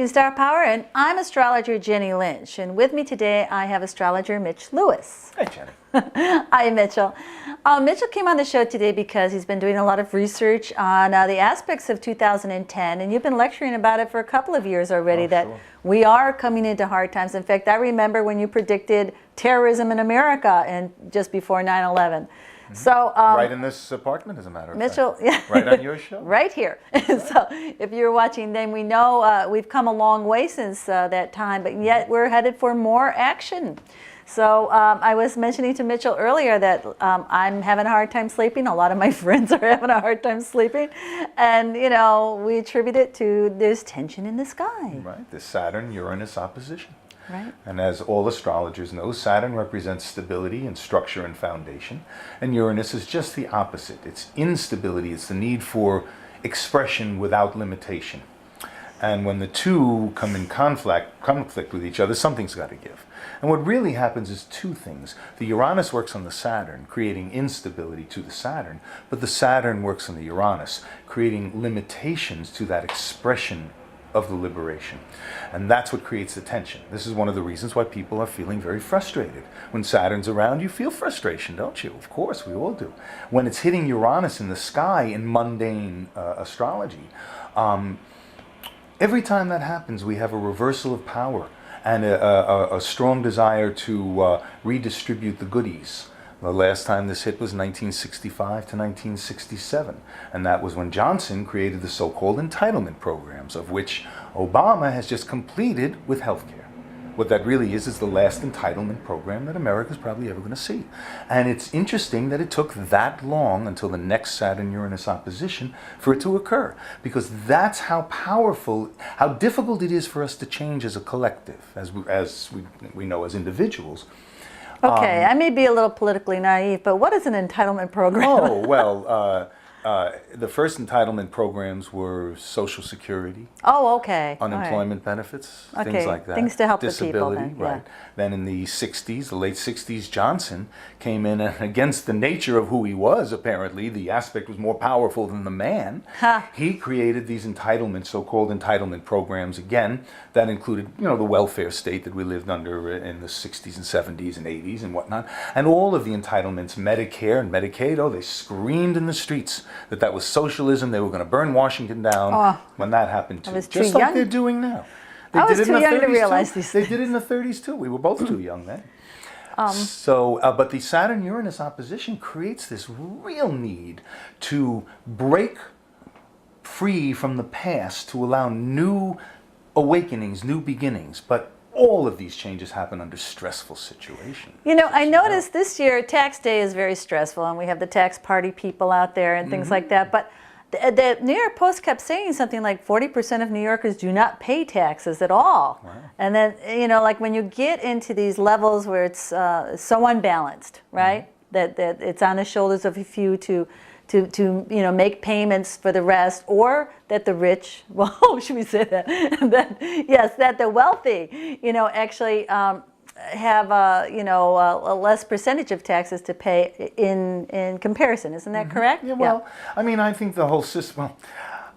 Star Power, and I'm astrologer Jenny Lynch, and with me today I have astrologer Mitch Lewis. Hi, Jenny. Hi, Mitchell. Mitchell came on the show today because he's been doing a lot of research on the aspects of 2010, and you've been lecturing about it for a couple of years already, that sure. we are coming into hard times. In fact, I remember when you predicted terrorism in America and just before 9/11. So Right in this apartment, as a matter of Mitchell, fact. yeah, Right on your show. right here. So if you're watching, then we know we've come a long way since that time, but yet we're headed for more action. So I was mentioning to Mitchell earlier that I'm having a hard time sleeping. A lot of my friends are having a hard time sleeping. And, you know, we attribute it to this tension in the sky. Right, the Saturn-Uranus opposition. Right. And as all astrologers know, Saturn represents stability and structure and foundation, and Uranus is just the opposite. It's instability, it's the need for expression without limitation. And when the two come in conflict with each other, something's got to give. And what really happens is two things. The Uranus works on the Saturn, creating instability to the Saturn, but the Saturn works on the Uranus, creating limitations to that expression of the liberation. And that's what creates the tension. This is one of the reasons why people are feeling very frustrated. When Saturn's around, you feel frustration, don't you? Of course, we all do. When it's hitting Uranus in the sky in mundane astrology, every time that happens, we have a reversal of power and a strong desire to redistribute the goodies. The last time this hit was 1965 to 1967, and that was when Johnson created the so-called entitlement programs, of which Obama has just completed with healthcare. What that really is the last entitlement program that America's probably ever going to see. And it's interesting that it took that long until the next Saturn-Uranus opposition for it to occur, because that's how powerful, how difficult it is for us to change as a collective, as we know as individuals. Okay, I may be a little politically naive, but what is an entitlement program? Oh, well, the first entitlement programs were Social Security. Oh, okay. Unemployment benefits, Okay, things like that. things to help the people Disability, then, yeah. right. Then in the 60s, the late 60s, Johnson came in, and against the nature of who he was, apparently, the aspect was more powerful than the man. He created these entitlements, so-called entitlement programs, again, that included, you know, the welfare state that we lived under in the 60s and 70s and 80s and whatnot. And all of the entitlements, Medicare and Medicaid, oh, they screamed in the streets that was socialism. They were going to burn Washington down when that happened too. Just like they're doing now. They I was did it too in the young to 30s realize too. these They things. did it in the 30s too. We were both too young then. But the Saturn-Uranus opposition creates this real need to break free from the past to allow new awakenings, new beginnings. But all of these changes happen under stressful situations. You know, I noticed this year tax day is very stressful, and we have the tax party people out there and things like that. But the New York Post kept saying something like 40% of New Yorkers do not pay taxes at all. Wow. And then, you know, like when you get into these levels where it's so unbalanced, right? That it's on the shoulders of a few to you know, make payments for the rest, or that the rich, well, should we say that? that the wealthy, you know, actually have you know, a less percentage of taxes to pay in comparison. Isn't that correct? Yeah, well, I mean, I think the whole system, well,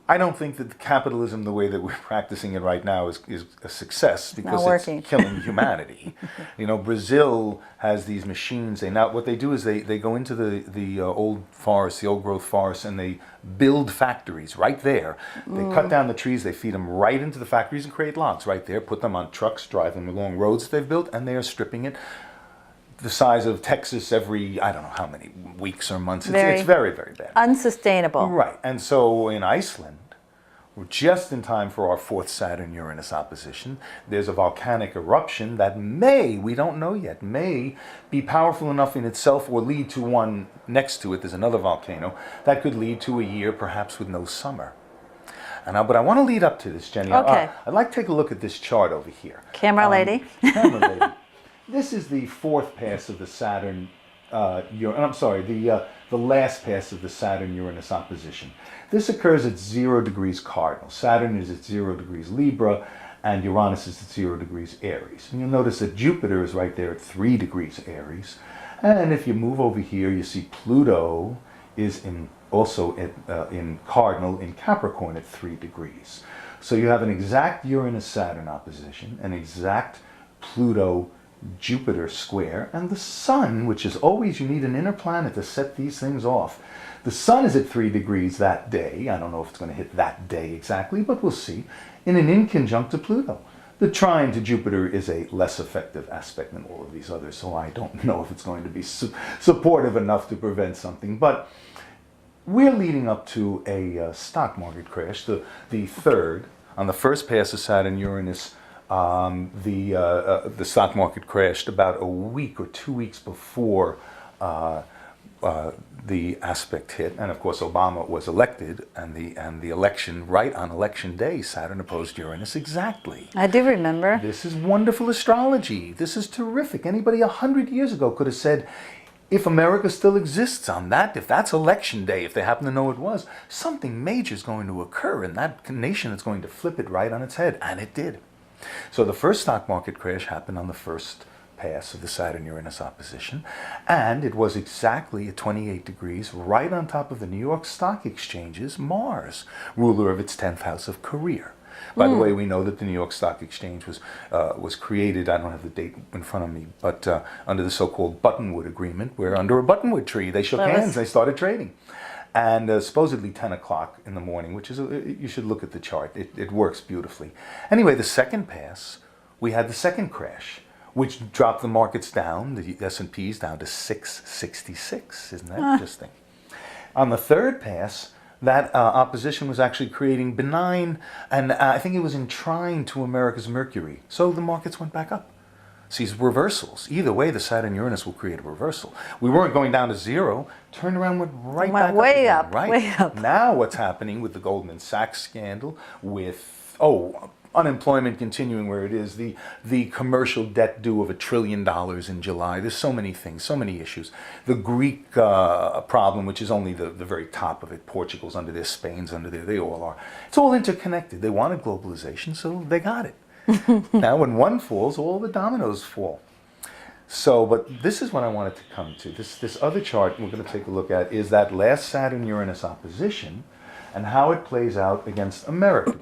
I don't think that capitalism, the way that we're practicing it right now, is a success, because it's killing humanity. You know, Brazil has these machines. What they do is they go into the old forests, the old growth forests, and they build factories right there. They cut down the trees, they feed them right into the factories and create logs right there, put them on trucks, drive them along roads they've built, and they are stripping it the size of Texas every, I don't know how many weeks or months. It's very, very bad. Unsustainable. Right. And so in Iceland, we're just in time for our fourth Saturn-Uranus opposition. There's a volcanic eruption that may, we don't know yet, may be powerful enough in itself or lead to one next to it. There's another volcano that could lead to a year perhaps with no summer. But I want to lead up to this, Jenny. Okay. I'd like to take a look at this chart over here. Camera lady. Camera lady. This is the fourth pass of the Saturn, the last pass of the Saturn-Uranus opposition. This occurs at 0 degrees cardinal. Saturn is at 0 degrees Libra, and Uranus is at 0 degrees Aries. And you'll notice that Jupiter is right there at 3 degrees Aries. And if you move over here, you see Pluto is also in cardinal in Capricorn at 3 degrees. So you have an exact Uranus-Saturn opposition, an exact Pluto-Jupiter square, and the Sun, which is always, you need an inner planet to set these things off. The Sun is at 3 degrees that day. I don't know if it's going to hit that day exactly, but we'll see. In an inconjunct to Pluto. The trine to Jupiter is a less effective aspect than all of these others, so I don't know if it's going to be supportive enough to prevent something. But we're leading up to a stock market crash, the third. On the first pass of Saturn-Uranus, the stock market crashed about a week or 2 weeks before the aspect hit, and of course Obama was elected, and the election, right on election day, Saturn opposed Uranus exactly. I do remember. This is wonderful astrology. This is terrific. Anybody 100 years ago could have said, if America still exists on that, if that's election day, if they happen to know it was, something major is going to occur, and that nation is going to flip it right on its head, and it did. So the first stock market crash happened on the first pass of the Saturn-Uranus opposition, and it was exactly at 28 degrees, right on top of the New York Stock Exchange's Mars, ruler of its 10th house of career. By the way, we know that the New York Stock Exchange was created, I don't have the date in front of me, but under the so-called Buttonwood Agreement, where under a buttonwood tree they shook hands, they started trading. And supposedly 10 o'clock in the morning, which is, you should look at the chart, it works beautifully. Anyway, the second pass, we had the second crash, which dropped the markets down, the S&Ps down to 666. Isn't that interesting? On the third pass, that opposition was actually creating benign, and I think it was in trine to America's Mercury. So the markets went back up. See, reversals. Either way, the Saturn-Uranus will create a reversal. We weren't going down to zero. Turned around, went right back way up. Up, right? way up. Now what's happening with the Goldman Sachs scandal, with, unemployment continuing where it is, the commercial debt due of $1 trillion in July. There's so many things, so many issues. The Greek problem, which is only the very top of it. Portugal's under there, Spain's under there, they all are. It's all interconnected. They wanted globalization, so they got it. Now when one falls, all the dominoes fall. So, but this is what I wanted to come to. This other chart we're going to take a look at is that last Saturn-Uranus opposition and how it plays out against America.